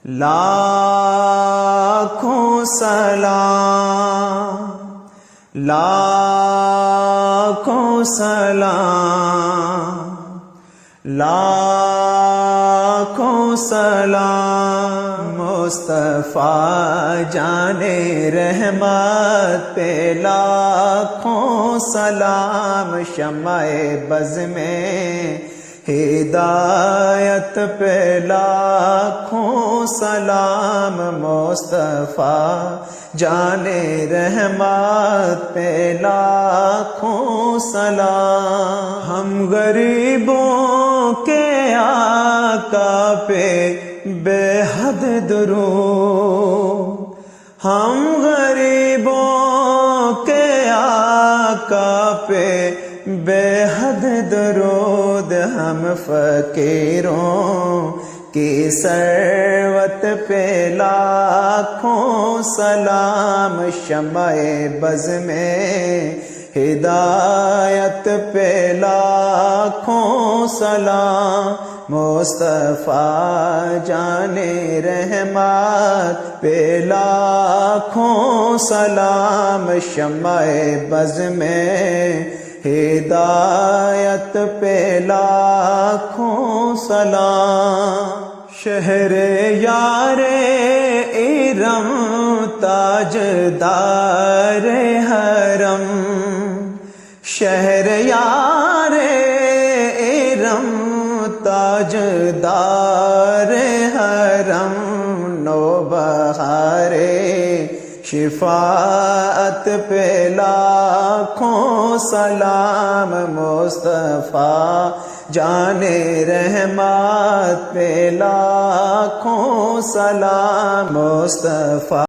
لاکھوں سلام، لاکھوں سلام، لاکھوں سلام مصطفیٰ جان رحمت پہ لاکھوں سلام، شمع بز میں ہدایت پہ لاکھوں سلام، مصطفیٰ جان رحمت پہ لاکھوں سلام، ہم غریبوں کے آقا پہ بے حد درود، ہم غریبوں کے آقا پہ بے حد درود، ہم فقیروں کی ثروت پہ لاکھوں سلام، شمع بز میں ہدایت پہ لاکھوں سلام، مصطفیٰ جان رحمت پہ لاکھوں سلام، شمع بز میں ہدایت پہ لاکھوں سلام، شہر یار ارم تاجدار حرم، شہر یار ارم تاجدار حرم، نوبہار شفاعت پہ لاکھوں سلام، مصطفیٰ جان رحمت پہ لاکھوں سلام، مصطفیٰ